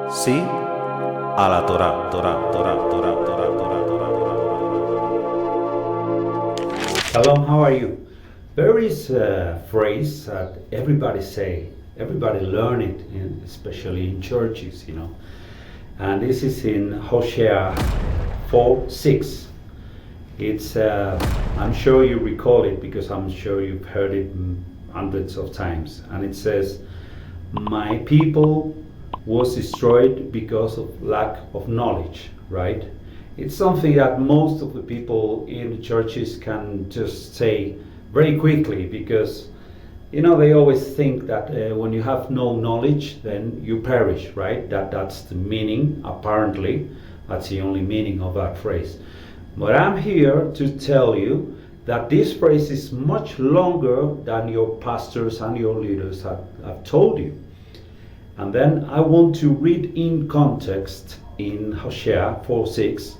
Sí a la Torah, Torah, Torah, Torah, Torah, Torah, Torah, Torah. Shalom, how are you? There is a phrase that everybody say, everybody learn it, especially in churches, And this is in Hoshea 4:6. It's, I'm sure you recall it because I'm sure you've heard it hundreds of times. And it says, my people was destroyed because of lack of knowledge, right? It's something that most of the people in the churches can just say very quickly because, they always think that when you have no knowledge, then you perish, right? That's the meaning, apparently. That's the only meaning of that phrase. But I'm here to tell you that this phrase is much longer than your pastors and your leaders have told you. And then I want to read in context in Hoshea 4:6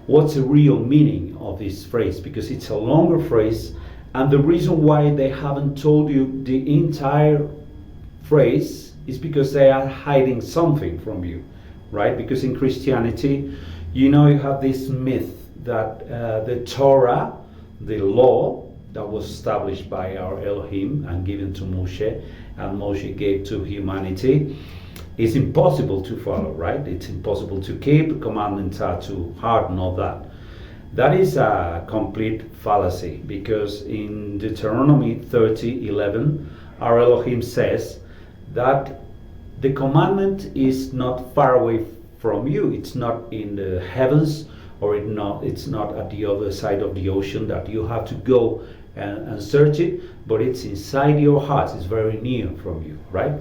what's the real meaning of this phrase, because it's a longer phrase, and the reason why they haven't told you the entire phrase is because they are hiding something from you, right? Because in Christianity, you have this myth that the Torah, the law that was established by our Elohim and given to Moshe, and Moshe gave to humanity, is impossible to follow, right? It's impossible to keep. Commandments are too hard and all that. That is a complete fallacy, because in Deuteronomy 30:11, our Elohim says that the commandment is not far away from you. It's not in the heavens, or it's not at the other side of the ocean that you have to go and search it, but it's inside your hearts. It's very near from you, right?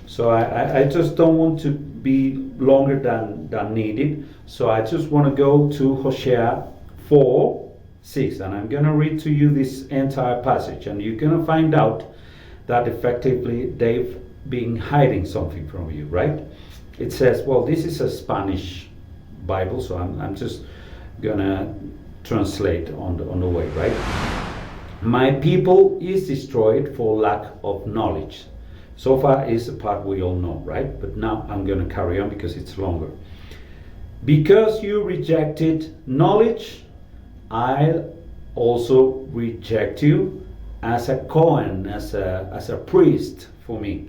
So I just don't want to be longer than needed. So I just want to go to Hoshea 4:6, and I'm going to read to you this entire passage, and you're going to find out that effectively they've been hiding something from you, right? It says, well, this is a Spanish Bible, so I'm just going to translate on the way, right? My people is destroyed for lack of knowledge. So far is the part we all know, right? But now I'm going to carry on because it's longer. Because you rejected knowledge, I'll also reject you as a Cohen, as a priest for me.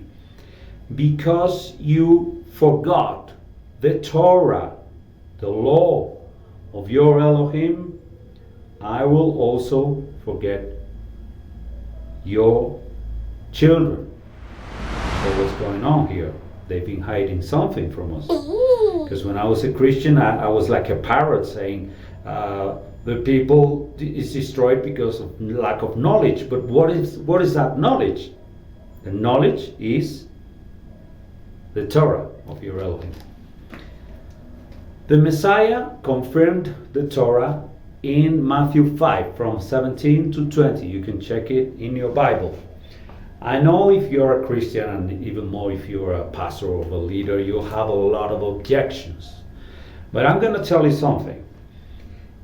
Because you forgot the Torah, the law of your Elohim, I will also forget your children. So what's going on here? They've been hiding something from us. Because when I was a Christian, I was like a parrot saying, the people is destroyed because of lack of knowledge. But what is that knowledge? The knowledge is the Torah of your Elohim. The Messiah confirmed the Torah in Matthew 5 from 17 to 20. You can check it in your Bible. I know if you're a Christian, and even more if you're a pastor or a leader, you'll have a lot of objections. But I'm going to tell you something.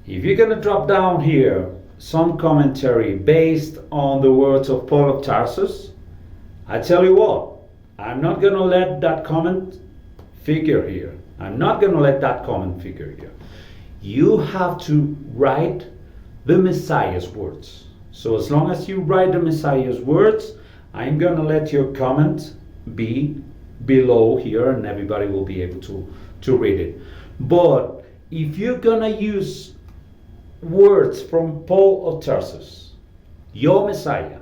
If you're going to drop down here some commentary based on the words of Paul of Tarsus, I tell you what, I'm not going to let that comment figure here. I'm not going to let that comment figure here. You have to write the Messiah's words. So as long as you write the Messiah's words, I'm going to let your comment be below here, and everybody will be able to read it. But if you're going to use words from Paul of Tarsus, your Messiah,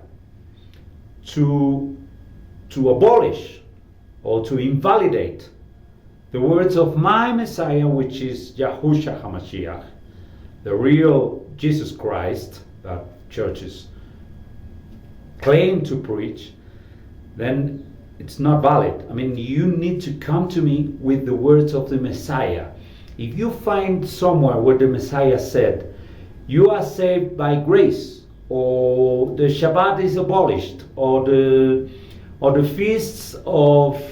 to abolish or to invalidate the words of my Messiah, which is Yahusha HaMashiach, the real Jesus Christ that churches claim to preach, then it's not valid. I mean, you need to come to me with the words of the Messiah. If you find somewhere where the Messiah said, you are saved by grace, or the Shabbat is abolished, or the feasts of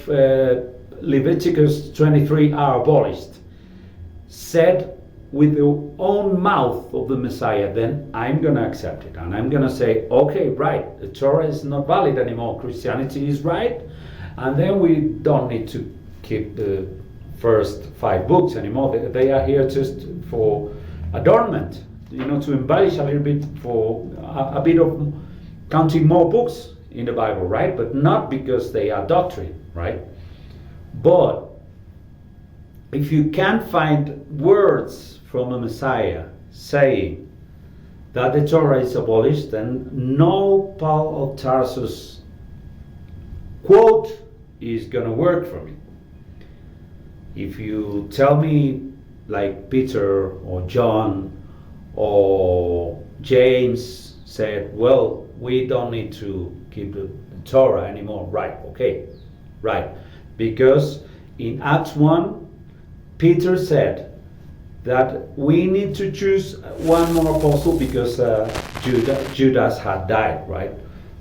Leviticus 23 are abolished, said with the own mouth of the Messiah, then I'm going to accept it. And I'm going to say, okay, right, the Torah is not valid anymore. Christianity is right. And then we don't need to keep the first 5 books anymore. They are here just for adornment, to embellish a little bit, for a bit of counting more books in the Bible, right? But not because they are doctrine, right? But if you can't find words from a Messiah saying that the Torah is abolished, then no Paul of Tarsus quote is going to work for me. If you tell me, like Peter or John or James said, well, we don't need to keep the Torah anymore, right? Okay, right. Because in Acts 1, Peter said that we need to choose one more apostle because Judas had died, right?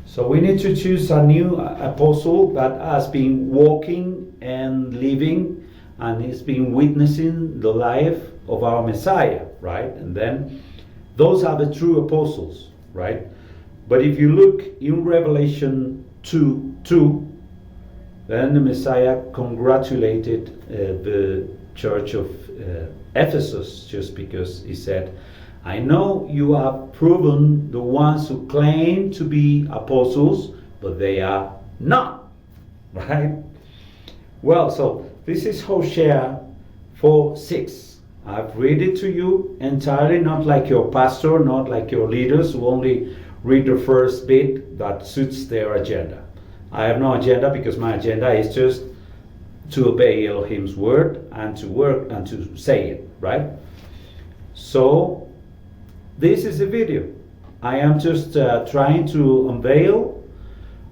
So we need to choose a new apostle that has been walking and living and has been witnessing the life of our Messiah, right? And then those are the true apostles, right? But if you look in Revelation 2:2, then the Messiah congratulated the church of Ephesus, just because he said, I know you have proven the ones who claim to be apostles, but they are not, right? Well, so this is Hoshea 4:6. I've read it to you entirely, not like your pastor, not like your leaders who only read the first bit that suits their agenda. I have no agenda, because my agenda is just to obey Elohim's word and to work and to say it, right? So this is a video. I am just trying to unveil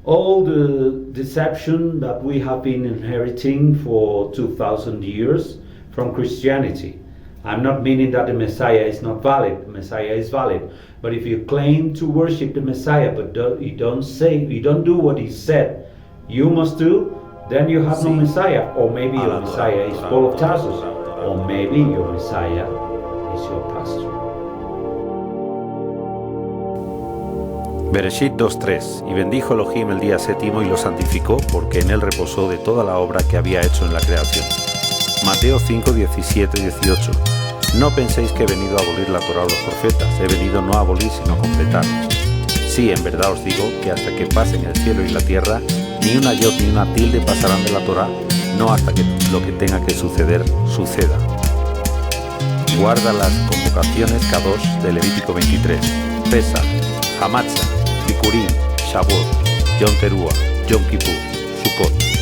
all the deception that we have been inheriting for 2,000 years from Christianity. I'm not meaning that the Messiah is not valid. The Messiah is valid. But if you claim to worship the Messiah, but you don't do what he said you must do, then you have no Messiah. Or maybe your Messiah is Paul of Tarsus. Or maybe your Messiah is your pastor. Bereshit 2:3. Y bendijo Elohim el día séptimo y lo santificó, porque en él reposó de toda la obra que había hecho en la creación. Mateo 5:17-18. No penséis que he venido a abolir la Torah o los profetas. He venido no a abolir, sino a completar. Sí, en verdad os digo que hasta que pasen el cielo y la tierra, ni una yod ni una tilde pasarán de la Torah, no hasta que lo que tenga que suceder, suceda. Guarda las convocaciones K2 de Levítico 23. Pesa, Hamatzah, Bikurim, Shavuot, Yom Teruah, Yom Kippur, Sukkot.